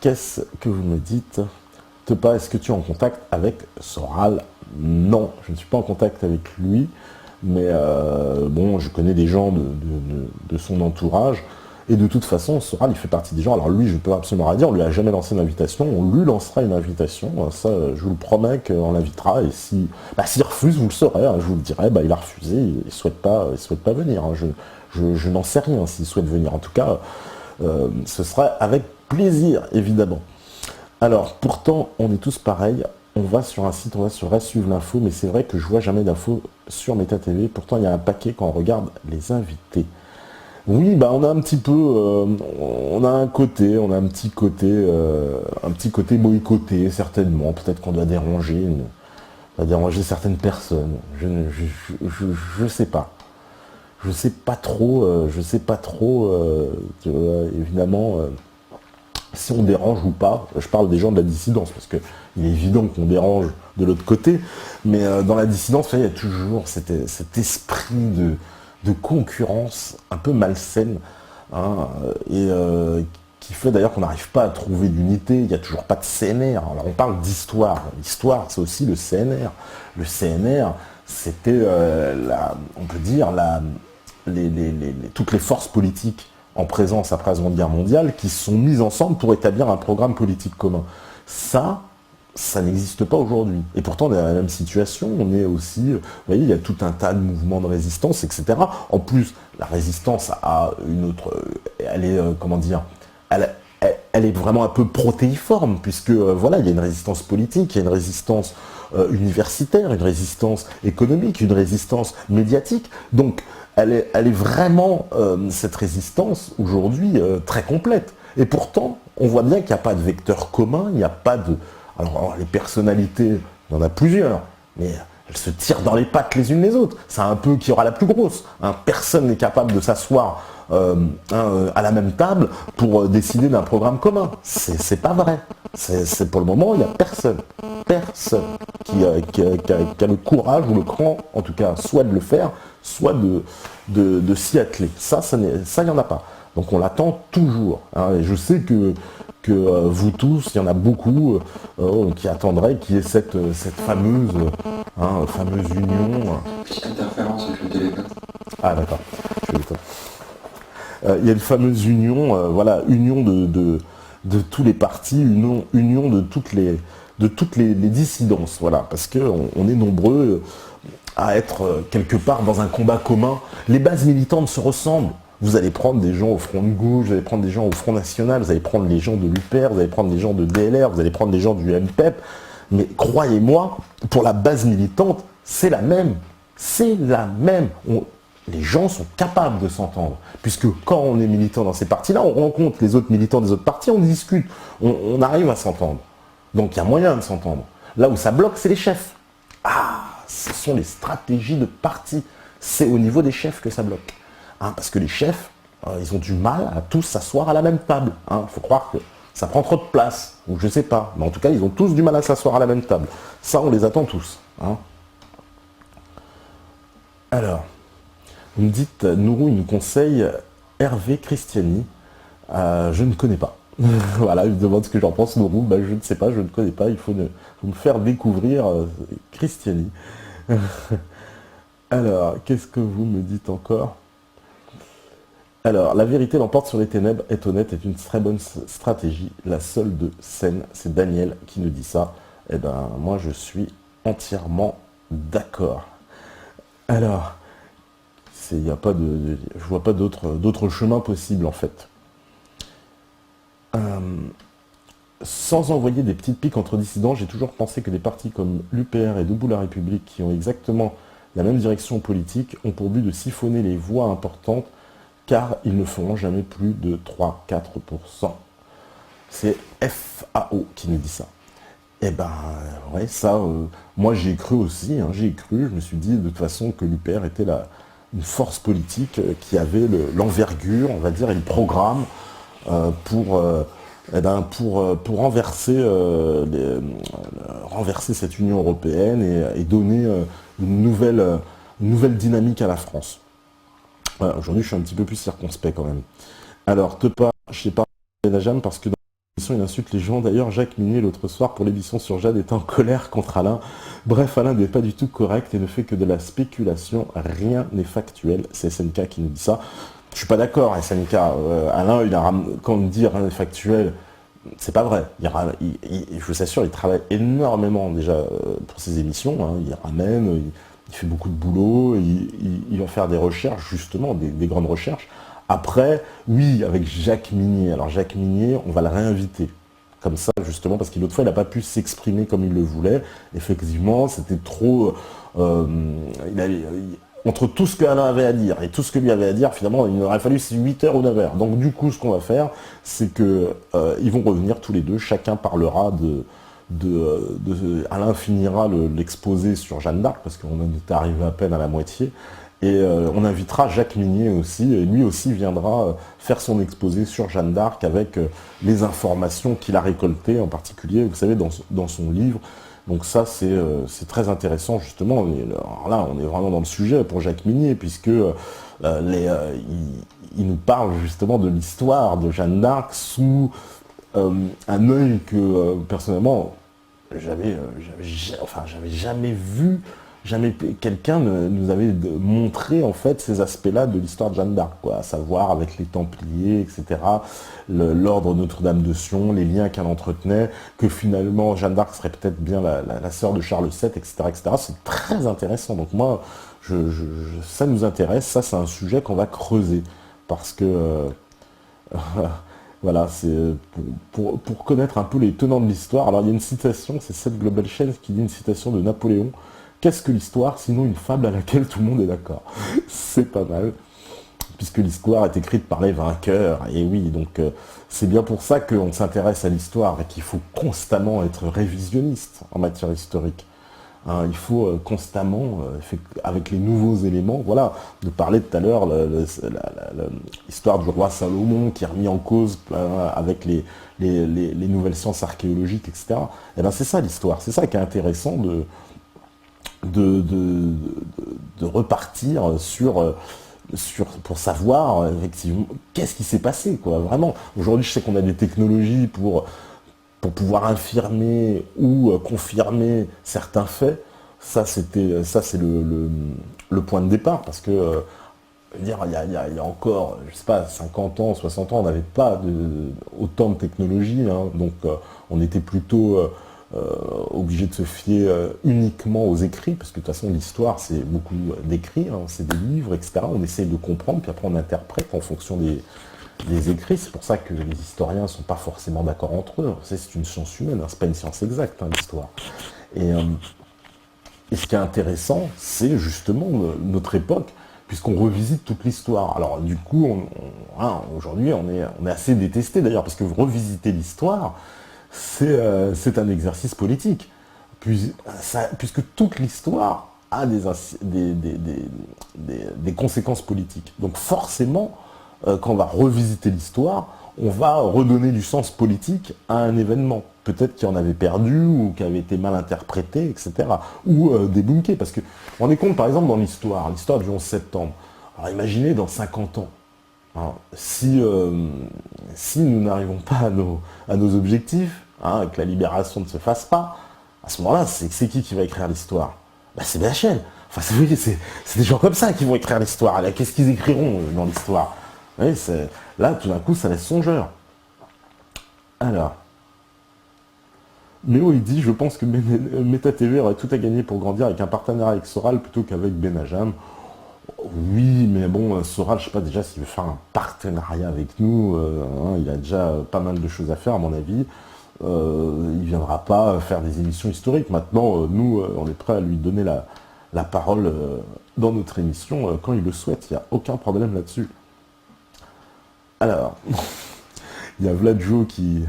qu'est-ce que vous me dites? Tepa, est-ce que tu es en contact avec Soral? Non, je ne suis pas en contact avec lui, mais bon, je connais des gens de son entourage, et de toute façon, Soral, il fait partie des gens, alors lui, je ne peux absolument rien dire, on lui a jamais lancé une invitation, on lui lancera une invitation, ça, je vous le promets qu'on l'invitera, et si, s'il refuse, vous le saurez, hein, je vous le dirai, il a refusé, il ne souhaite pas venir, hein, je n'en sais rien s'il souhaite venir, en tout cas, ce sera avec plaisir, évidemment. Alors, pourtant, on est tous pareils. On va sur un site, on va sur suivre l'info, mais c'est vrai que je vois jamais d'infos sur Meta TV. Pourtant, il y a un paquet quand on regarde les invités. Oui, on a un petit peu, on a un petit côté boycotté, certainement. Peut-être qu'on doit déranger, certaines personnes. Je sais pas. Je sais pas trop, évidemment. Si on dérange ou pas, je parle des gens de la dissidence, parce qu'il est évident qu'on dérange de l'autre côté, mais dans la dissidence, il y a toujours cet esprit de concurrence un peu malsaine, hein, et qui fait d'ailleurs qu'on n'arrive pas à trouver d'unité, il n'y a toujours pas de CNR. Alors on parle d'histoire, l'histoire c'est aussi le CNR. Le CNR, c'était, on peut dire, toutes les forces politiques en présence après la Seconde Guerre mondiale, qui se sont mises ensemble pour établir un programme politique commun. Ça n'existe pas aujourd'hui. Et pourtant, on est dans la même situation, on est aussi, vous voyez, il y a tout un tas de mouvements de résistance, etc. En plus, la résistance a une autre, elle est, comment dire, elle est vraiment un peu protéiforme, puisque, voilà, il y a une résistance politique, il y a une résistance universitaire, une résistance économique, une résistance médiatique. Donc, elle est vraiment, cette résistance, aujourd'hui, très complète. Et pourtant, on voit bien qu'il n'y a pas de vecteur commun, il n'y a pas de... Alors, les personnalités, il y en a plusieurs, mais elles se tirent dans les pattes les unes les autres. C'est un peu qui aura la plus grosse. Hein. Personne n'est capable de s'asseoir à la même table pour décider d'un programme commun. C'est pas vrai. C'est pour le moment, il n'y a personne qui a le courage ou le cran, en tout cas, soit de le faire, soit de s'y atteler. Ça, il n'y en a pas. Donc on l'attend toujours. Hein. Et je sais que vous tous, il y en a beaucoup qui attendraient qu'il y ait cette fameuse union. Petite interférence avec le téléphone. Ah d'accord. Il y a une fameuse union, voilà, union de tous les partis, union de toutes les dissidences, voilà, parce qu'on est nombreux à être quelque part dans un combat commun. Les bases militantes se ressemblent. Vous allez prendre des gens au Front de gauche, vous allez prendre des gens au Front National, vous allez prendre les gens de l'UPR, vous allez prendre des gens de DLR, vous allez prendre des gens du MPEP. Mais croyez-moi, pour la base militante, c'est la même. C'est la même. Les gens sont capables de s'entendre. Puisque quand on est militant dans ces partis-là, on rencontre les autres militants des autres partis, on discute, on arrive à s'entendre. Donc il y a moyen de s'entendre. Là où ça bloque, c'est les chefs. Ah, ce sont les stratégies de parti. C'est au niveau des chefs que ça bloque. Hein, parce que les chefs, ils ont du mal à tous s'asseoir à la même table. Il faut croire que ça prend trop de place, ou je sais pas. Mais en tout cas, ils ont tous du mal à s'asseoir à la même table. Ça, on les attend tous. Hein. Alors, vous me dites, Nourou, il nous conseille Hervé Christiani. Je ne connais pas. Voilà, il me demande ce que j'en pense, Nourou. Je ne sais pas, je ne connais pas. Il faut me faire découvrir Christiani. Alors, qu'est-ce que vous me dites encore? Alors, la vérité l'emporte sur les ténèbres, être honnête est une très bonne stratégie. La seule de scène, c'est Daniel qui nous dit ça. Eh ben, moi, je suis entièrement d'accord. Alors, je vois pas d'autre chemin possible, en fait. Sans envoyer des petites piques entre dissidents, j'ai toujours pensé que des partis comme l'UPR et Debout la République, qui ont exactement la même direction politique, ont pour but de siphonner les voix importantes, car ils ne feront jamais plus de 3-4%. C'est FAO qui nous dit ça. Eh ben, ouais, ça, moi j'ai cru aussi, hein, je me suis dit de toute façon que l'UPR était une force politique qui avait l'envergure, on va dire, et le programme pour renverser cette Union européenne et donner une nouvelle dynamique à la France. Voilà, aujourd'hui, je suis un petit peu plus circonspect quand même. Alors, je sais pas, la jambe parce que dans Il insulte les gens. D'ailleurs, Jacques Minier, l'autre soir, pour l'émission sur Jade, était en colère contre Alain. Bref, Alain n'est pas du tout correct et ne fait que de la spéculation. Rien n'est factuel. C'est SNK qui nous dit ça. Je suis pas d'accord, SNK. Alain, quand on dit rien n'est factuel, c'est pas vrai. Je vous assure, il travaille énormément déjà pour ses émissions. Hein. Il ramène, il fait beaucoup de boulot, il va faire des recherches, justement, des grandes recherches. Après, oui, avec Jacques Minier. Alors Jacques Minier, on va le réinviter. Comme ça, justement, parce qu'une autre fois, il n'a pas pu s'exprimer comme il le voulait. Effectivement, c'était trop... entre tout ce qu'Alain avait à dire et tout ce que lui avait à dire, finalement, il aurait fallu 8 heures ou 9 heures. Donc du coup, ce qu'on va faire, c'est que ils vont revenir tous les deux. Chacun parlera Alain finira l'exposé sur Jeanne d'Arc, parce qu'on en est arrivé à peine à la moitié. Et on invitera Jacques Minier aussi, et lui aussi viendra faire son exposé sur Jeanne d'Arc avec les informations qu'il a récoltées, en particulier, vous savez, dans son livre. Donc ça, c'est très intéressant, justement. Alors là, on est vraiment dans le sujet pour Jacques Minier, puisque il nous parle justement de l'histoire de Jeanne d'Arc sous un œil que, personnellement, j'avais jamais vu. Jamais quelqu'un nous avait montré en fait ces aspects-là de l'histoire de Jeanne d'Arc, quoi, à savoir avec les Templiers, etc., l'ordre Notre-Dame de Sion, les liens qu'elle entretenait, que finalement Jeanne d'Arc serait peut-être bien la sœur de Charles VII, etc., etc. C'est très intéressant. Donc moi, ça nous intéresse. Ça, c'est un sujet qu'on va creuser parce que voilà, c'est pour connaître un peu les tenants de l'histoire. Alors il y a une citation, c'est Seth Global Chain qui dit une citation de Napoléon. Qu'est-ce que l'histoire, sinon une fable à laquelle tout le monde est d'accord? C'est pas mal, puisque l'histoire est écrite par les vainqueurs, et oui, donc c'est bien pour ça qu'on s'intéresse à l'histoire, et qu'il faut constamment être révisionniste en matière historique. Hein, il faut constamment, avec les nouveaux éléments, voilà, de parler tout à l'heure, l'histoire du roi Salomon qui est remis en cause avec les nouvelles sciences archéologiques, etc. Et ben c'est ça l'histoire, c'est ça qui est intéressant de repartir pour savoir effectivement qu'est-ce qui s'est passé, quoi, vraiment. Aujourd'hui, je sais qu'on a des technologies pour pouvoir infirmer ou confirmer certains faits. Ça, c'est le point de départ, parce que il y a encore, je sais pas, 50 ans, 60 ans, on n'avait pas autant de technologies, hein, donc on était plutôt obligé de se fier uniquement aux écrits, parce que de toute façon l'histoire c'est beaucoup d'écrits, hein, c'est des livres, etc. On essaye de comprendre, puis après on interprète en fonction des écrits. C'est pour ça que les historiens ne sont pas forcément d'accord entre eux. C'est une science humaine, hein, c'est pas une science exacte, hein, l'histoire. Et ce qui est intéressant, c'est justement notre époque, puisqu'on revisite toute l'histoire. Alors du coup, aujourd'hui on est assez détesté d'ailleurs, parce que revisiter l'histoire, c'est un exercice politique, puisque toute l'histoire a des conséquences politiques. Donc forcément, quand on va revisiter l'histoire, on va redonner du sens politique à un événement. Peut-être qu'il en avait perdu, ou qui avait été mal interprété, etc. Ou débunké, parce que on est compte, par exemple, dans l'histoire du 11 septembre. Alors imaginez dans 50 ans, hein, si nous n'arrivons pas à nos objectifs, hein, que la libération ne se fasse pas, à ce moment-là, c'est qui va écrire l'histoire? Bah, c'est BHL. Enfin, c'est des gens comme ça qui vont écrire l'histoire. Qu'est-ce qu'ils écriront dans l'histoire? Oui, là, tout d'un coup, ça laisse songeur. Alors, Méo, il dit, je pense que Meta TV aurait tout à gagner pour grandir avec un partenariat avec Soral plutôt qu'avec Benajam. Oui, mais bon, Soral, je sais pas déjà s'il veut faire un partenariat avec nous. Hein, il a déjà pas mal de choses à faire, à mon avis. Il viendra pas faire des émissions historiques. Maintenant, nous, on est prêt à lui donner la parole dans notre émission quand il le souhaite. Il n'y a aucun problème là-dessus. Alors, il y a Vladjo qui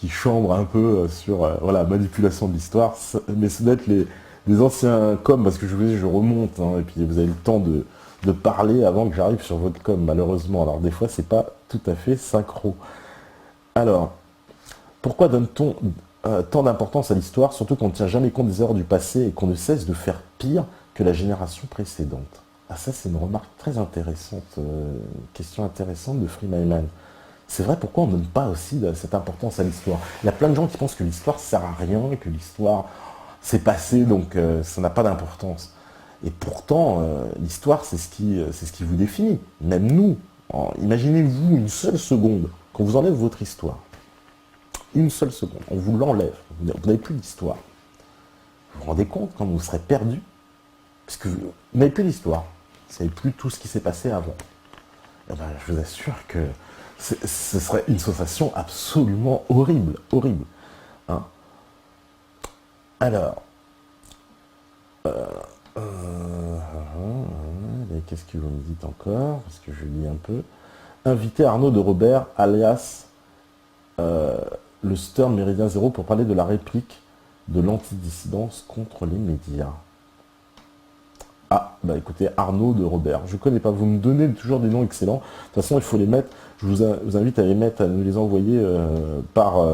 chambre un peu sur voilà, manipulation de l'histoire, mais c'est d'être les anciens coms, parce que je remonte, hein, et puis vous avez le temps de parler avant que j'arrive sur votre com, malheureusement. Alors des fois, c'est pas tout à fait synchro. Alors, pourquoi donne-t-on tant d'importance à l'histoire, surtout qu'on ne tient jamais compte des erreurs du passé et qu'on ne cesse de faire pire que la génération précédente? Ah, ça, c'est une remarque très intéressante, question intéressante de Freeman. C'est vrai, pourquoi on ne donne pas aussi cette importance à l'histoire? Il y a plein de gens qui pensent que l'histoire ne sert à rien, que l'histoire s'est passée, donc ça n'a pas d'importance. Et pourtant, l'histoire, c'est ce qui vous définit. Même nous. Imaginez-vous une seule seconde qu'on vous enlève votre histoire. Une seule seconde, on vous l'enlève. Vous n'avez plus d'histoire. Vous vous rendez compte quand vous serez perdu? Parce que vous n'avez plus d'histoire. Vous ne savez plus tout ce qui s'est passé avant. Eh ben, je vous assure que ce serait une sensation absolument horrible. Horrible. Hein. Alors, qu'est-ce que vous me dites encore? Parce que je lis un peu. Inviter Arnaud de Robert, alias le Stern Méridien Zéro, pour parler de la réplique de l'antidissidence contre les médias. Ah, bah écoutez, Arnaud de Robert. Je ne connais pas, vous me donnez toujours des noms excellents. De toute façon, il faut les mettre. Je vous invite à les mettre, à nous les envoyer par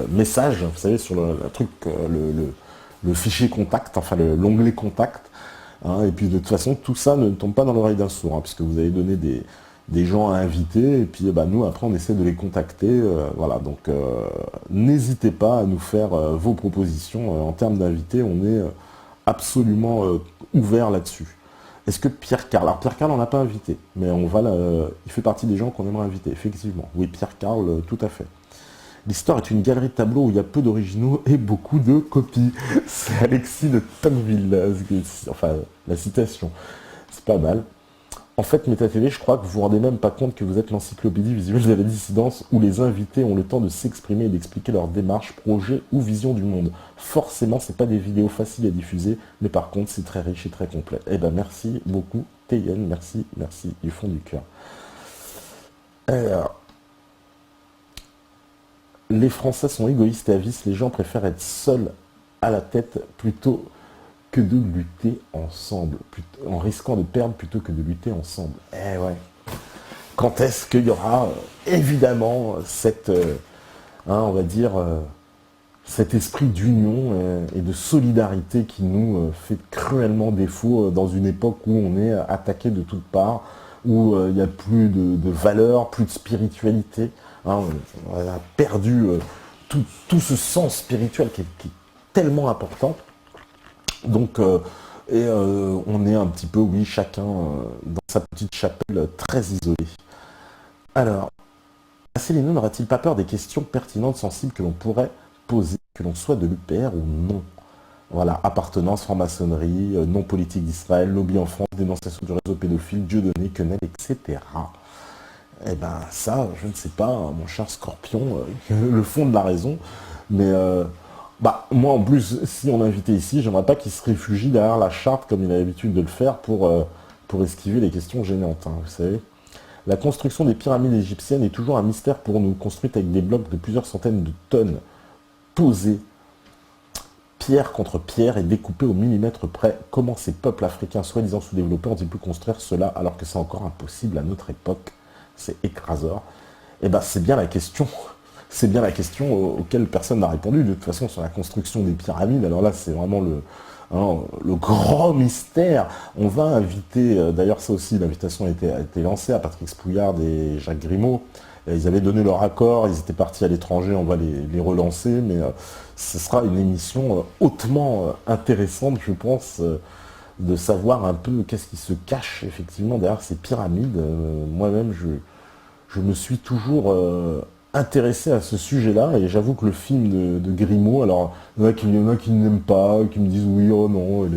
message, vous savez, sur le truc, le fichier contact, enfin l'onglet contact. Hein, et puis de toute façon, tout ça ne tombe pas dans l'oreille d'un sourd, hein, puisque vous avez donné des gens à inviter, et puis bah, nous, après, on essaie de les contacter. Voilà, donc n'hésitez pas à nous faire vos propositions. En termes d'invités, on est absolument ouvert là-dessus. Est-ce que Pierre Carl, alors Pierre Carl, on n'a pas invité, mais il fait partie des gens qu'on aimerait inviter, effectivement. Oui, Pierre Carl, tout à fait. L'histoire est une galerie de tableaux où il y a peu d'originaux et beaucoup de copies. C'est Alexis de Tocqueville, enfin, la citation. C'est pas mal. En fait, MetaTV, je crois que vous vous rendez même pas compte que vous êtes l'encyclopédie visuelle de la dissidence où les invités ont le temps de s'exprimer et d'expliquer leur démarche, projet ou vision du monde. Forcément, c'est pas des vidéos faciles à diffuser, mais par contre, c'est très riche et très complet. Eh ben, merci beaucoup, Tayen, merci du fond du cœur. Alors, les Français sont égoïstes et avisses, les gens préfèrent être seuls à la tête plutôt que de lutter ensemble, en risquant de perdre plutôt que de lutter ensemble. Eh ouais. Quand est-ce qu'il y aura évidemment on va dire, cet esprit d'union et de solidarité qui nous fait cruellement défaut dans une époque où on est attaqué de toutes parts, où il n'y a plus de valeurs, plus de spiritualité. Hein, on a perdu tout ce sens spirituel qui est tellement important. Donc, on est un petit peu, oui, chacun dans sa petite chapelle très isolée. Alors, Céline n'aura-t-il pas peur des questions pertinentes, sensibles que l'on pourrait poser, que l'on soit de l'UPR ou non? Voilà, appartenance, franc-maçonnerie, non politique d'Israël, lobby en France, dénonciation du réseau pédophile, Dieudonné, Quenel, etc. Eh ben ça, je ne sais pas, hein, mon cher Scorpion, le fond de la raison, mais moi en plus, si on l'invitait ici, j'aimerais pas qu'il se réfugie derrière la charte comme il a l'habitude de le faire pour esquiver les questions gênantes, hein, vous savez. La construction des pyramides égyptiennes est toujours un mystère pour nous, construite avec des blocs de plusieurs centaines de tonnes, posés, pierre contre pierre et découpés au millimètre près. Comment ces peuples africains soi-disant sous-développés ont-ils pu construire cela alors que c'est encore impossible à notre époque? C'est écraseur. Eh bien, c'est bien la question. C'est bien la question auquel personne n'a répondu. De toute façon, sur la construction des pyramides, alors là, c'est vraiment le grand mystère. On va inviter, d'ailleurs ça aussi, l'invitation a été lancée à Patrick Spouillard et Jacques Grimaud. Ils avaient donné leur accord, ils étaient partis à l'étranger, on va les relancer, mais ce sera une émission hautement intéressante, je pense, de savoir un peu qu'est-ce qui se cache effectivement derrière ces pyramides. Moi-même, je me suis toujours intéressé à ce sujet-là, et j'avoue que le film de Grimaud, alors il y en a qui n'aiment pas, qui me disent oui, oh non,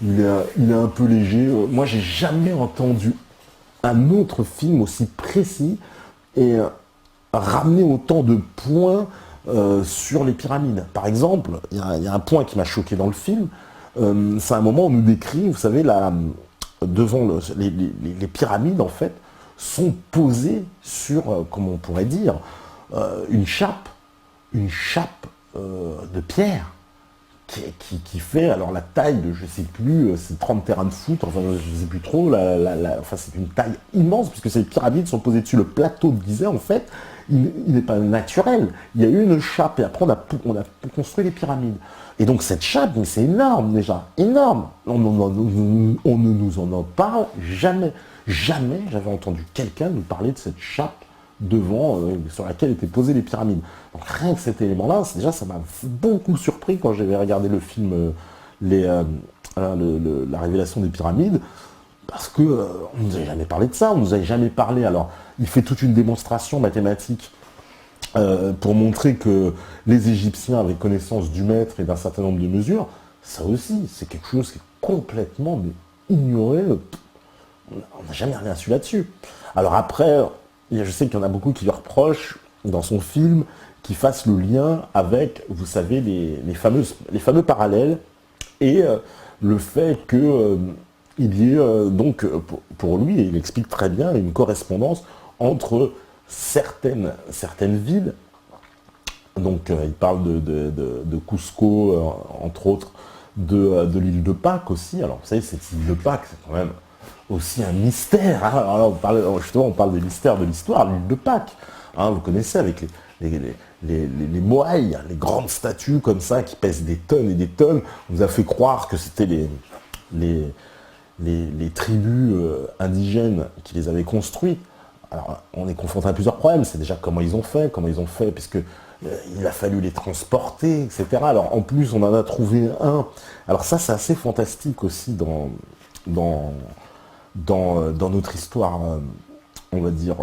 il est un peu léger. Moi, j'ai jamais entendu un autre film aussi précis et ramener autant de points sur les pyramides. Par exemple, il y a un point qui m'a choqué dans le film, c'est un moment où on nous décrit, vous savez, devant les pyramides, en fait, sont posées sur, comment on pourrait dire, une chape de pierre qui fait alors la taille de, je sais plus, c'est 30 terrains de foot, enfin je sais plus trop, enfin c'est une taille immense, puisque ces pyramides sont posées dessus. Le plateau de Gizeh, en fait, il n'est pas naturel. Il y a eu une chape, et après on a construit les pyramides. Et donc cette chape, mais c'est énorme déjà, énorme. On ne nous en parle jamais. jamais j'avais entendu quelqu'un nous parler de cette chape devant, sur laquelle étaient posées les pyramides. Donc rien que cet élément-là, déjà ça m'a beaucoup surpris quand j'avais regardé le film la révélation des pyramides, parce que on nous avait jamais parlé de ça, on nous avait jamais parlé. Alors, il fait toute une démonstration mathématique pour montrer que les Égyptiens avaient connaissance du mètre et d'un certain nombre de mesures. Ça aussi, c'est quelque chose qui est complètement ignoré. On n'a jamais rien su là-dessus. Alors après, je sais qu'il y en a beaucoup qui lui reprochent, dans son film, qu'il fasse le lien avec, vous savez, les fameux parallèles et le fait que il y ait donc, pour lui, et il explique très bien, une correspondance entre certaines villes. Donc il parle de Cusco, entre autres, de l'île de Pâques aussi. Alors vous savez, cette île de Pâques, c'est quand même aussi un mystère. Hein. Alors, on parle des mystères de l'histoire, l'île de Pâques. Hein, vous connaissez, avec les moaïs, les grandes statues comme ça, qui pèsent des tonnes et des tonnes. On nous a fait croire que c'était les tribus indigènes qui les avaient construites. Alors, on est confronté à plusieurs problèmes. C'est déjà comment ils ont fait, puisque il a fallu les transporter, etc. Alors, en plus, on en a trouvé un. Alors ça, c'est assez fantastique aussi dans notre histoire, on va dire,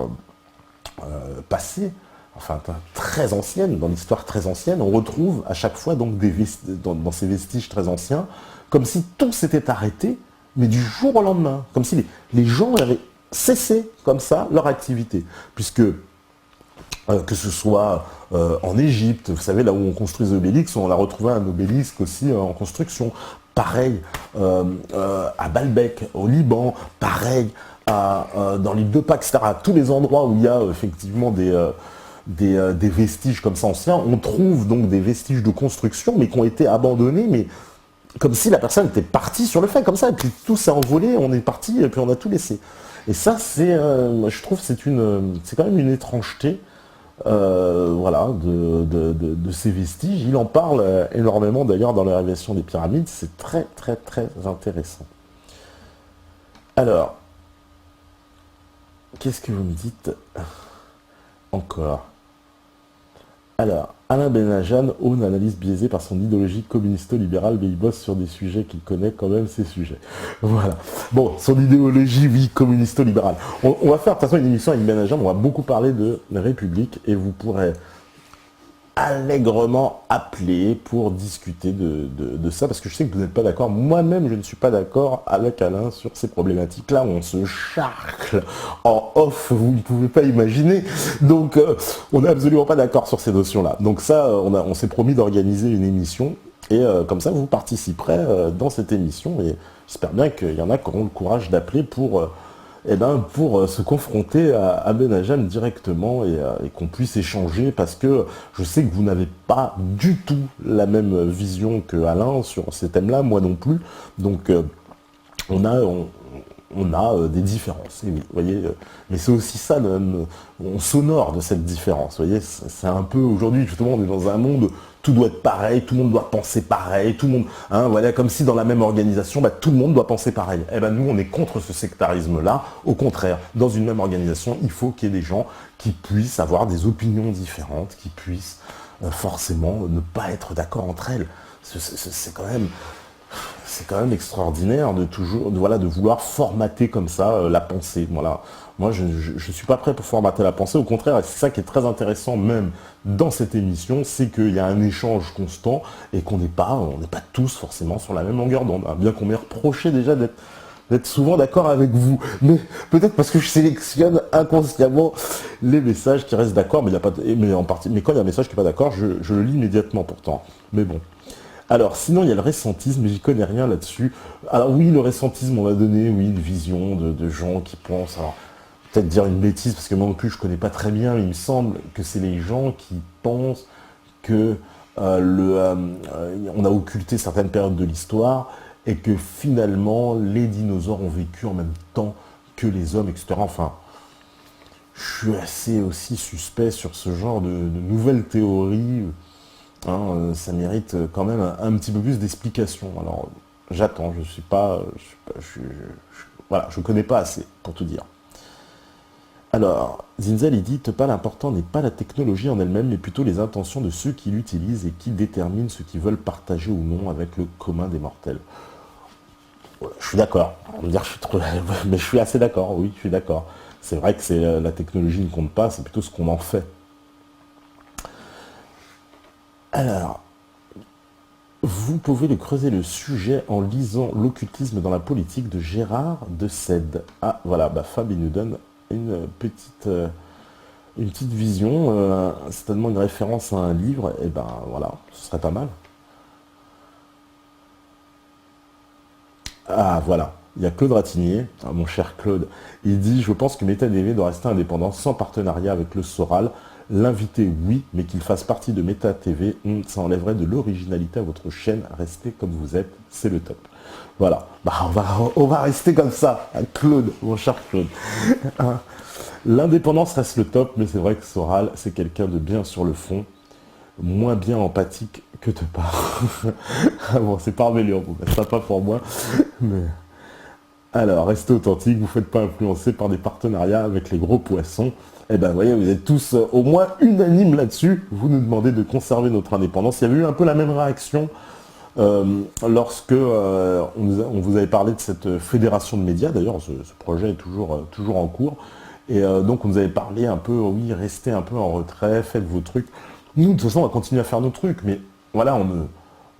passée, enfin très ancienne, dans l'histoire très ancienne, on retrouve à chaque fois donc dans ces vestiges très anciens, comme si tout s'était arrêté, mais du jour au lendemain, comme si les gens avaient cessé comme ça leur activité, puisque que ce soit en Égypte, vous savez, là où on construit les obélisques, on a retrouvé un obélisque aussi en construction. Pareil à Baalbek, au Liban, pareil dans l'île de Pâques, etc. À tous les endroits où il y a effectivement des vestiges comme ça anciens, on trouve donc des vestiges de construction, mais qui ont été abandonnés, mais comme si la personne était partie sur le fait, comme ça, et puis tout s'est envolé, on est parti, et puis on a tout laissé. Et ça, je trouve, c'est quand même une étrangeté. Voilà, de ces vestiges. Il en parle énormément d'ailleurs dans la révélation des pyramides. C'est très très très intéressant. Alors, qu'est-ce que vous me dites encore? Alors, Alain Benhajan, une analyse biaisée par son idéologie communisto-libérale, mais il bosse sur des sujets qu'il connaît quand même, ces sujets. Voilà. Bon, son idéologie, oui, communisto-libérale. On va faire, de toute façon, une émission avec Benhajan, on va beaucoup parler de République, et vous pourrez allègrement appeler pour discuter de ça, parce que je sais que vous n'êtes pas d'accord. Moi-même, je ne suis pas d'accord avec Alain sur ces problématiques-là, où on se charcle en off, vous ne pouvez pas imaginer. Donc, on n'est absolument pas d'accord sur ces notions-là. Donc ça, on s'est promis d'organiser une émission, et comme ça, vous participerez dans cette émission, et j'espère bien qu'il y en a qui auront le courage d'appeler pour se confronter à Benhajan directement et qu'on puisse échanger, parce que je sais que vous n'avez pas du tout la même vision que Alain sur ces thèmes-là, moi non plus. Donc on a des différences, et oui, vous voyez, mais c'est aussi ça, on s'honore de cette différence, vous voyez, c'est un peu, aujourd'hui, justement, on est dans un monde, tout doit être pareil, tout le monde doit penser pareil, tout le monde, hein, voilà, comme si dans la même organisation, tout le monde doit penser pareil. Eh ben nous, on est contre ce sectarisme-là, au contraire, dans une même organisation, il faut qu'il y ait des gens qui puissent avoir des opinions différentes, qui puissent forcément ne pas être d'accord entre elles. C'est quand même extraordinaire de vouloir formater comme ça la pensée. Voilà. Moi, je ne suis pas prêt pour formater la pensée. Au contraire, et c'est ça qui est très intéressant même dans cette émission, c'est qu'il y a un échange constant et on n'est pas tous forcément sur la même longueur d'onde. Bien qu'on m'ait reproché déjà d'être souvent d'accord avec vous. Mais peut-être parce que je sélectionne inconsciemment les messages qui restent d'accord, mais quand il y a un message qui n'est pas d'accord, je le lis immédiatement pourtant. Mais bon. Alors, sinon, il y a le ressentisme, mais j'y connais rien là-dessus. Alors oui, le ressentisme, on va donner, une vision de gens qui pensent, alors, peut-être dire une bêtise, parce que moi non plus, je connais pas très bien, mais il me semble que c'est les gens qui pensent que on a occulté certaines périodes de l'histoire, et que finalement, les dinosaures ont vécu en même temps que les hommes, etc. Enfin, je suis assez aussi suspect sur ce genre de nouvelles théories. Hein, ça mérite quand même un petit peu plus d'explication. Alors, j'attends, voilà, je connais pas assez, pour tout dire. Alors, Zinzel, il dit, Tepa, l'important n'est pas la technologie en elle-même, mais plutôt les intentions de ceux qui l'utilisent et qui déterminent ce qu'ils veulent partager ou non avec le commun des mortels. Ouais, je suis d'accord. On va me dire, mais je suis assez d'accord, oui, je suis d'accord. C'est vrai que la technologie ne compte pas, c'est plutôt ce qu'on en fait. Alors, vous pouvez le creuser le sujet en lisant L'occultisme dans la politique de Gérard de Sède. Ah, voilà, Fab, il nous donne une petite vision, certainement une référence à un livre, et ben voilà, ce serait pas mal. Ah, voilà, il y a Claude Ratignier, mon cher Claude, il dit, je pense que MetaDV doit rester indépendant sans partenariat avec le Soral. L'invité, oui, mais qu'il fasse partie de MetaTV, ça enlèverait de l'originalité à votre chaîne. Restez comme vous êtes, c'est le top. Voilà, on va rester comme ça, Claude, mon cher Claude. L'indépendance reste le top, mais c'est vrai que Soral, c'est quelqu'un de bien sur le fond, moins bien empathique que de part. Ah bon, c'est pas amélioré, ça pas pour moi, mais... Alors, restez authentique, vous ne faites pas influencer par des partenariats avec les gros poissons. Eh ben, vous voyez, vous êtes tous au moins unanimes là-dessus. Vous nous demandez de conserver notre indépendance. Il y avait eu un peu la même réaction lorsque on vous avait parlé de cette fédération de médias. D'ailleurs, ce projet est toujours en cours. Et donc, on nous avait parlé un peu, oui, restez un peu en retrait, faites vos trucs. Nous, de toute façon, on va continuer à faire nos trucs. Mais voilà,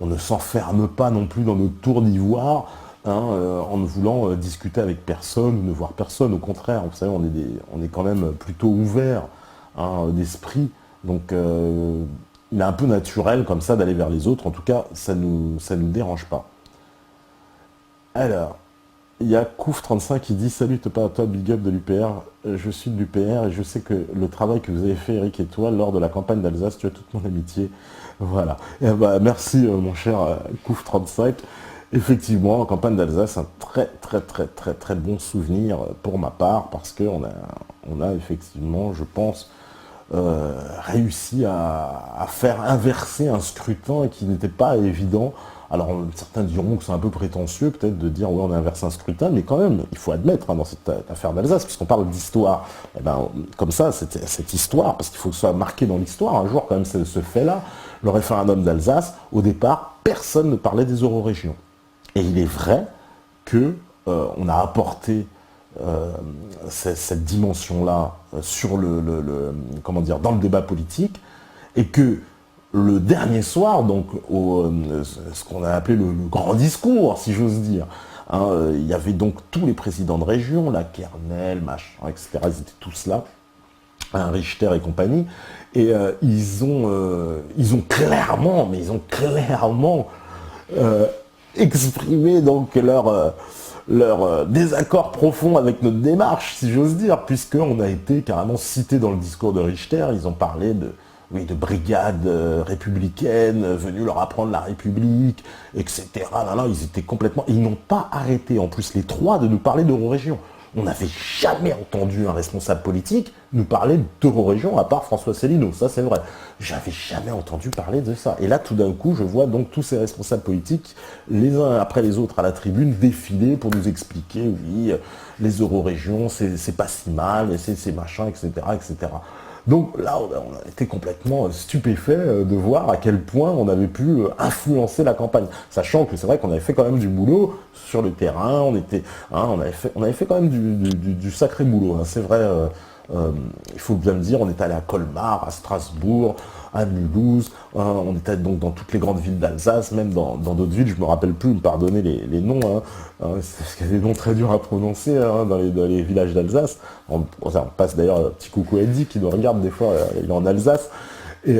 on ne s'enferme pas non plus dans notre tour d'ivoire. En ne voulant discuter avec personne ou ne voir personne. Au contraire, vous savez, on est quand même plutôt ouvert d'esprit. Donc, il est un peu naturel comme ça d'aller vers les autres. En tout cas, ça nous dérange pas. Alors, il y a Kouf35 qui dit « Salut, Tepa, toi, big up de l'UPR. Je suis de l'UPR et je sais que le travail que vous avez fait, Eric et toi, lors de la campagne d'Alsace, tu as toute mon amitié. » Voilà. Et merci, mon cher Kouf35. Effectivement, en campagne d'Alsace, un très bon souvenir pour ma part, parce qu'on a effectivement, je pense, réussi à faire inverser un scrutin qui n'était pas évident. Alors certains diront que c'est un peu prétentieux peut-être de dire ouais on a inversé un scrutin, mais quand même, il faut admettre dans cette affaire d'Alsace, puisqu'on parle d'histoire, et ben, comme ça, cette histoire, parce qu'il faut que ce soit marqué dans l'histoire, un jour quand même ce fait-là, le référendum d'Alsace, au départ, personne ne parlait des eurorégions. Et il est vrai que on a apporté cette dimension-là sur comment dire, dans le débat politique, et que le dernier soir, donc ce qu'on a appelé le grand discours, si j'ose dire, il y avait donc tous les présidents de région, la Kernel, machin, etc. Ils étaient tous là, Richter et compagnie, et ils ont clairement exprimer donc leur désaccord profond avec notre démarche, si j'ose dire, puisqu'on a été carrément cité dans le discours de Richter. Ils ont parlé de brigades républicaines venues leur apprendre la République, etc. Là, ils étaient complètement... Ils n'ont pas arrêté, en plus, les trois, de nous parler d'Eurorégion. On n'avait jamais entendu un responsable politique nous parler d'Eurorégion, à part François Célineau, ça c'est vrai. J'avais jamais entendu parler de ça. Et là, tout d'un coup, je vois donc tous ces responsables politiques, les uns après les autres à la tribune, défiler pour nous expliquer, oui, les eurorégions, c'est pas si mal, c'est machin, etc., etc. Donc là, on a été complètement stupéfait de voir à quel point on avait pu influencer la campagne. Sachant que c'est vrai qu'on avait fait quand même du boulot sur le terrain, on avait fait quand même du sacré boulot. C'est vrai, il faut bien le dire, on est allé à Colmar, à Strasbourg, à Mulhouse, on était donc dans toutes les grandes villes d'Alsace, même dans d'autres villes, je ne me rappelle plus, me pardonnez les noms, parce qu'il y a des noms très durs à prononcer dans les villages d'Alsace. On passe d'ailleurs un petit coucou à Eddie qui nous regarde des fois, il est en Alsace. Et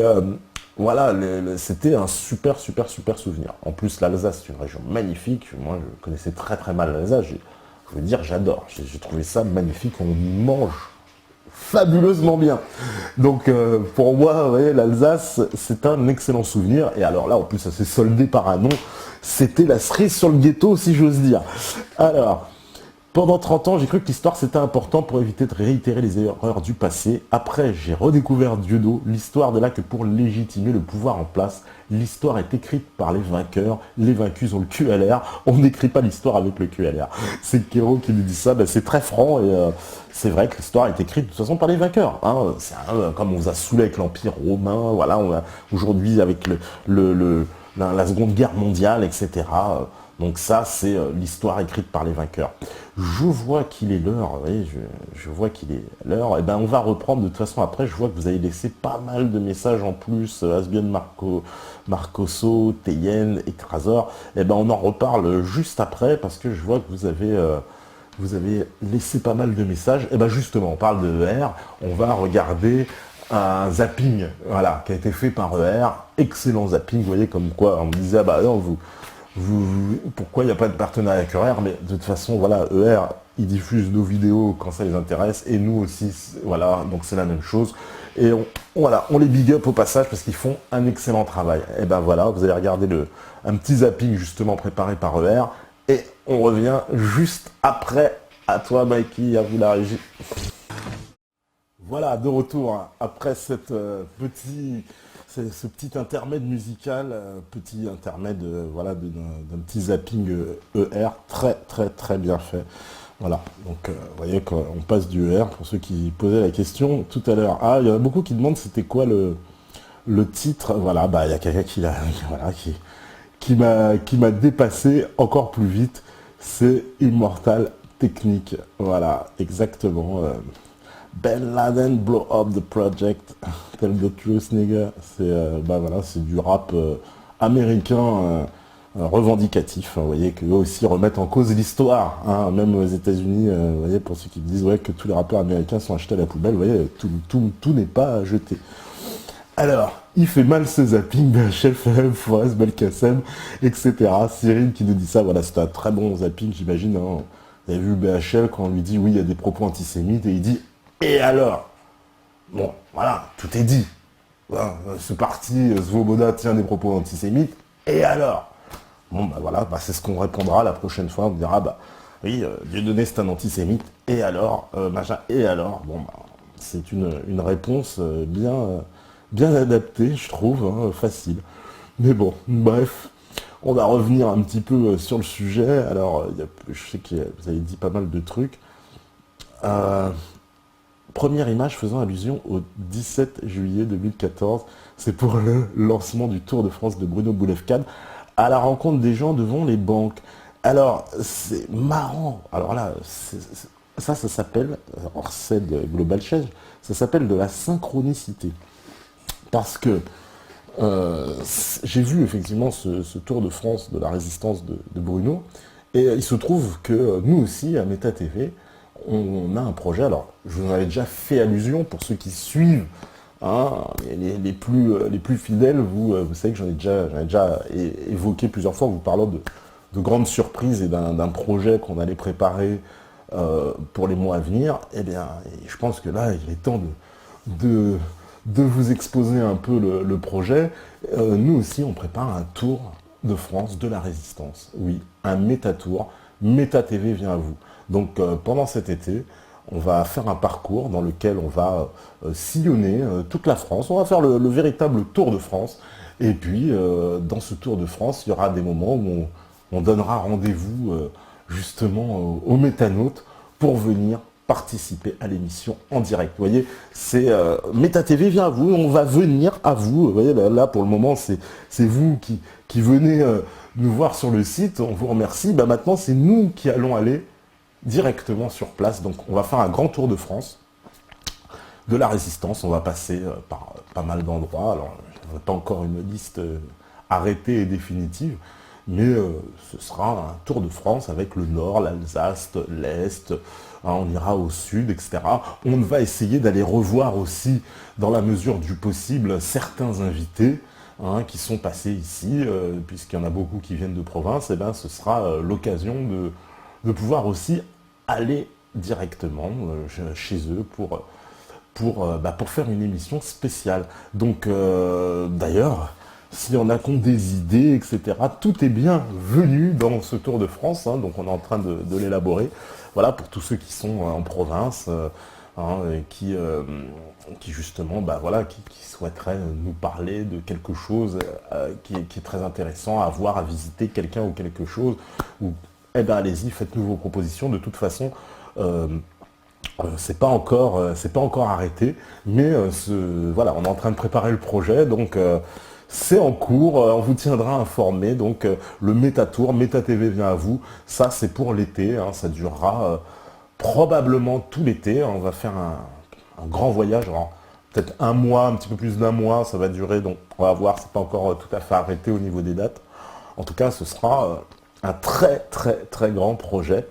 voilà, c'était un super souvenir. En plus, l'Alsace, c'est une région magnifique. Moi, je connaissais très mal l'Alsace. Je veux dire, j'adore. J'ai trouvé ça magnifique. On mange fabuleusement bien. Donc pour moi, vous voyez, l'Alsace, c'est un excellent souvenir. Et alors là, en plus, ça s'est soldé par un nom. C'était la cerise sur le ghetto, si j'ose dire. Alors, Pendant 30 ans, j'ai cru que l'histoire c'était important pour éviter de réitérer les erreurs du passé. Après, j'ai redécouvert Dieudo. L'histoire n'est là que pour légitimer le pouvoir en place. L'histoire est écrite par les vainqueurs. Les vaincus ont le cul à l'air. On n'écrit pas l'histoire avec le cul à l'air. C'est Kero qui nous dit ça. Ben, c'est très franc et c'est vrai que l'histoire est écrite de toute façon par les vainqueurs. Hein. Comme on vous a saoulé avec l'Empire romain, voilà, aujourd'hui avec la Seconde Guerre mondiale, etc. Donc ça, c'est l'histoire écrite par les vainqueurs. Je vois qu'il est l'heure, oui, je vois qu'il est l'heure. Et ben, on va reprendre de toute façon après. Je vois que vous avez laissé pas mal de messages en plus. Asbjörn Marcoso, Teyen, Ekrasor. Et ben, on en reparle juste après parce que je vois que vous avez laissé pas mal de messages. Et ben, justement, on parle de ER. On va regarder un zapping, voilà, qui a été fait par ER. Excellent zapping, vous voyez, comme quoi on me disait, ah bah non, pourquoi il n'y a pas de partenariat avec ER, mais de toute façon, voilà, ER, ils diffusent nos vidéos quand ça les intéresse, et nous aussi, voilà, donc c'est la même chose. Et voilà, on les big up au passage parce qu'ils font un excellent travail. Et ben voilà, vous allez regarder un petit zapping justement préparé par ER, et on revient juste après. À toi, Mikey, à vous la régie. Voilà, de retour hein, après ce petit intermède musical, petit intermède voilà, d'un petit zapping ER, très très très bien fait. Voilà, donc vous voyez qu'on passe du ER, pour ceux qui posaient la question tout à l'heure. Ah, il y en a beaucoup qui demandent c'était quoi le titre. Voilà, bah il y a quelqu'un voilà, qui m'a dépassé encore plus vite. C'est Immortal Technique. Voilà, exactement. Ben Laden blow up the project, tell the truth nigga. C'est du rap américain revendicatif. Hein, vous voyez qu'eux aussi remettent en cause l'histoire, hein, même aux États-Unis. Vous voyez, pour ceux qui disent ouais, que tous les rappeurs américains sont achetés à la poubelle, vous voyez, tout n'est pas jeté. Alors, il fait mal ce zapping, BHL, Forest, Belkacem, etc. Cyril qui nous dit ça, voilà, c'est un très bon zapping, j'imagine. Hein. Vous avez vu BHL quand on lui dit oui, il y a des propos antisémites, et il dit et alors? Bon, voilà, tout est dit. Voilà, ce parti, Svoboda tient des propos antisémites, et alors? Bon, bah voilà, bah, c'est ce qu'on répondra la prochaine fois, on dira, bah oui, Dieudonné c'est un antisémite, et alors? Machin, et alors? Bon, bah, c'est une réponse bien adaptée, je trouve, hein, facile. Mais bon, bref, on va revenir un petit peu sur le sujet. Alors, je sais que vous avez dit pas mal de trucs. Première image faisant allusion au 17 juillet 2014, c'est pour le lancement du Tour de France de Bruno Boulevcade à la rencontre des gens devant les banques. Alors, c'est marrant. Alors là, ça s'appelle, hors c'est de Global Change, ça s'appelle de la synchronicité. Parce que j'ai vu effectivement ce Tour de France de la résistance de Bruno, et il se trouve que nous aussi, à Meta TV, on a un projet. Alors, je vous en avais déjà fait allusion pour ceux qui suivent, hein, les plus fidèles, vous savez que j'en ai déjà évoqué plusieurs fois en vous parlant de grandes surprises et d'un projet qu'on allait préparer pour les mois à venir. Eh bien, je pense que là, il est temps de vous exposer un peu le projet. Nous aussi, on prépare un tour de France de la résistance. Oui, un méta-tour. Meta TV vient à vous. Donc pendant cet été, on va faire un parcours dans lequel on va sillonner toute la France. On va faire le véritable Tour de France. Et puis, dans ce Tour de France, il y aura des moments où on donnera rendez-vous justement aux métanautes pour venir participer à l'émission en direct. Vous voyez, c'est Meta TV vient à vous, on va venir à vous. Vous voyez, là pour le moment, c'est vous qui venez nous voir sur le site. On vous remercie. Bah, maintenant, c'est nous qui allons aller directement sur place. Donc on va faire un grand tour de France de la résistance. On va passer par pas mal d'endroits. Alors je n'ai pas encore une liste arrêtée et définitive, mais ce sera un tour de France avec le nord, l'Alsace, l'Est, hein, on ira au sud, etc. On va essayer d'aller revoir aussi, dans la mesure du possible, certains invités hein, qui sont passés ici, puisqu'il y en a beaucoup qui viennent de province. Et ben ce sera l'occasion de pouvoir aussi aller directement chez eux pour faire une émission spéciale. Donc d'ailleurs, s'il y en a qui ont des idées, etc. Tout est bienvenu dans ce Tour de France, hein, donc on est en train de l'élaborer. Voilà, pour tous ceux qui sont en province, et qui justement, bah, voilà, qui souhaiteraient nous parler de quelque chose qui est très intéressant à voir, à visiter quelqu'un ou quelque chose, ou eh ben allez-y, faites-nous vos propositions. De toute façon, c'est pas encore arrêté, mais voilà, on est en train de préparer le projet, donc c'est en cours, on vous tiendra informé. Donc le Métatour, Méta TV vient à vous, ça c'est pour l'été, hein, ça durera probablement tout l'été. On va faire un grand voyage, peut-être un mois, un petit peu plus d'un mois, ça va durer, donc on va voir, c'est pas encore tout à fait arrêté au niveau des dates. En tout cas, ce sera un très très très grand projet.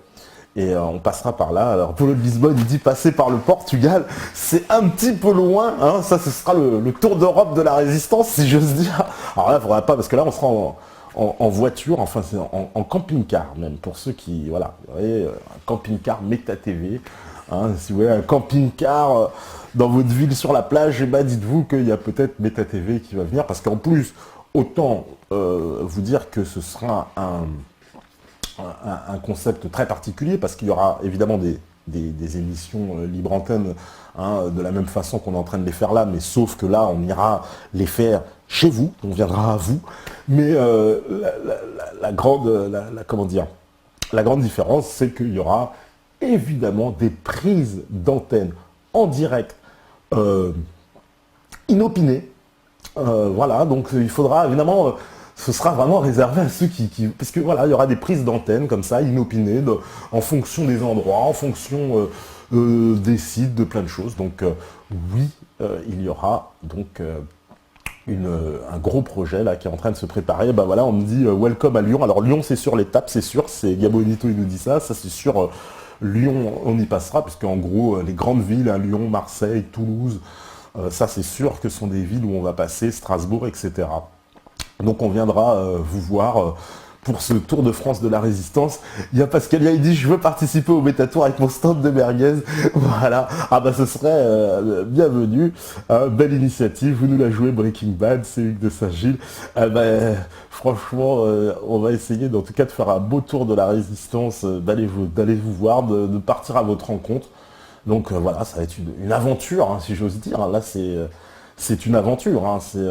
Et on passera par là. Alors Paulo de Lisbonne, il dit passer par le Portugal, c'est un petit peu loin, hein. Ça ce sera le tour d'Europe de la résistance, si j'ose dire. Alors là, il ne faudra pas, parce que là on sera en voiture, enfin c'est en camping-car même, pour ceux qui, voilà, vous voyez, un camping-car Méta TV, hein. Si vous voyez un camping-car dans votre ville sur la plage, eh ben, dites-vous qu'il y a peut-être Méta TV qui va venir, parce qu'en plus, autant vous dire que ce sera un concept très particulier, parce qu'il y aura évidemment des émissions libre antenne, hein, de la même façon qu'on est en train de les faire là, mais sauf que là on ira les faire chez vous, on viendra à vous. Mais comment dire, la grande différence, c'est qu'il y aura évidemment des prises d'antenne en direct, inopinées. Voilà, donc il faudra évidemment, ce sera vraiment réservé à ceux parce que voilà, il y aura des prises d'antenne comme ça, inopinées, en fonction des endroits, en fonction des sites, de plein de choses. Donc oui, il y aura donc un gros projet là qui est en train de se préparer. Ben voilà, on me dit welcome à Lyon. Alors Lyon, c'est sur l'étape, c'est sûr, c'est Gabo Benito, il nous dit ça c'est sûr. Lyon, on y passera, puisque en gros, les grandes villes, hein, Lyon, Marseille, Toulouse, ça c'est sûr que ce sont des villes où on va passer, Strasbourg, etc. Donc on viendra vous voir pour ce Tour de France de la Résistance. Il y a Pascalia, il dit je veux participer au Métatour avec mon stand de merguez. Voilà, ah bah ce serait bienvenu. Belle initiative, vous nous la jouez Breaking Bad, c'est Hugues de Saint-Gilles. Franchement, on va essayer en tout cas de faire un beau Tour de la Résistance, d'aller vous voir, de partir à votre rencontre. Donc voilà, ça va être une aventure, hein, si j'ose dire. Là, c'est une aventure, hein. Ça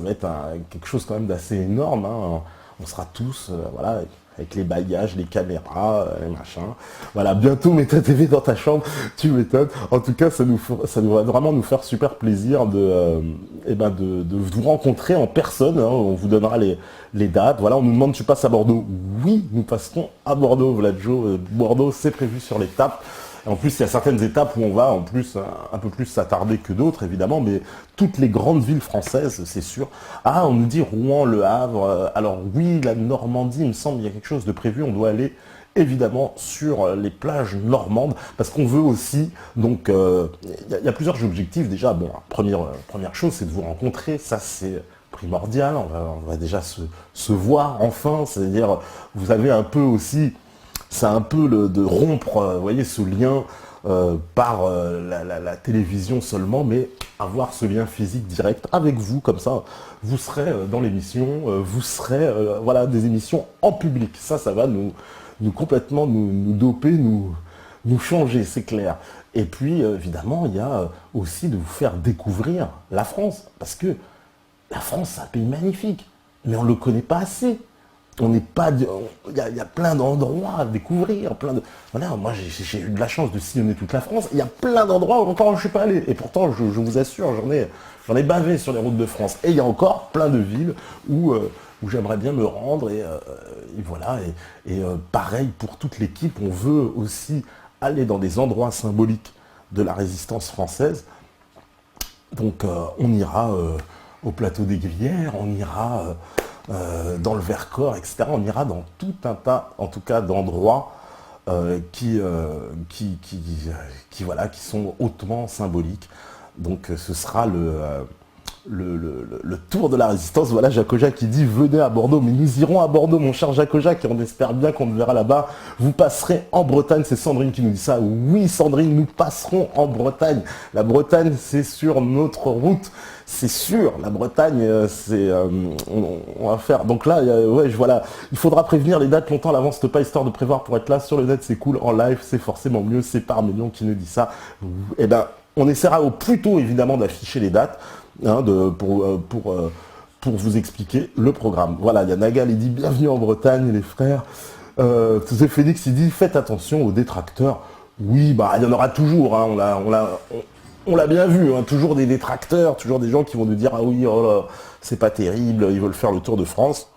va être quelque chose quand même d'assez énorme, hein. On sera tous, voilà, avec les bagages, les caméras, les machins. Voilà, bientôt Méta TV dans ta chambre, tu m'étonnes. En tout cas, ça va vraiment nous faire super plaisir de vous rencontrer en personne, hein. On vous donnera les dates. Voilà, on nous demande tu passes à Bordeaux. Oui, nous passerons à Bordeaux, Vladjo. Bordeaux, c'est prévu sur l'étape. En plus, il y a certaines étapes où on va en plus un peu plus s'attarder que d'autres, évidemment, mais toutes les grandes villes françaises, c'est sûr. Ah, on nous dit Rouen, Le Havre. Alors oui, la Normandie, il me semble, il y a quelque chose de prévu. On doit aller évidemment sur les plages normandes, parce qu'on veut aussi, donc, il y a plusieurs objectifs. Déjà, bon, première chose, c'est de vous rencontrer. Ça, c'est primordial. On va déjà se voir enfin. C'est-à-dire, vous avez un peu aussi... C'est un peu de rompre, vous voyez, ce lien par la télévision seulement, mais avoir ce lien physique direct avec vous, comme ça, vous serez dans l'émission, vous serez, voilà, des émissions en public. Ça va nous complètement nous doper, nous changer, c'est clair. Et puis, évidemment, il y a aussi de vous faire découvrir la France, parce que la France, c'est un pays magnifique, mais on ne le connaît pas assez. On n'est pas, il y a plein d'endroits à découvrir, voilà, moi j'ai eu de la chance de sillonner toute la France, il y a plein d'endroits où encore je ne suis pas allé, et pourtant je vous assure, j'en ai bavé sur les routes de France, et il y a encore plein de villes où j'aimerais bien me rendre, et voilà, et pareil pour toute l'équipe, on veut aussi aller dans des endroits symboliques de la résistance française, donc on ira au plateau des Glières, on ira... dans le Vercors, etc. On ira dans tout un tas, en tout cas, d'endroits qui sont hautement symboliques. Donc ce sera le tour de la résistance. Voilà Jacoja qui dit venez à Bordeaux, mais nous irons à Bordeaux mon cher Jacoja, et on espère bien qu'on le verra là-bas. Vous passerez en Bretagne, c'est Sandrine qui nous dit ça. Oui Sandrine, nous passerons en Bretagne. La Bretagne c'est sur notre route, c'est sûr. La Bretagne c'est on va faire. Donc là ouais voilà, il faudra prévenir les dates longtemps à l'avance, pas histoire de prévoir pour être là sur le net, c'est cool. En live c'est forcément mieux, c'est Parmélion qui nous dit ça. Et ben on essaiera au plus tôt évidemment d'afficher les dates. Hein, pour vous expliquer le programme. Voilà, il y a Nagal, il dit bienvenue en Bretagne les frères. The Phoenix il dit faites attention aux détracteurs. Oui, bah il y en aura toujours, hein, on l'a bien vu, hein, toujours des détracteurs, toujours des gens qui vont nous dire ah oui, oh là, c'est pas terrible, ils veulent faire le tour de France.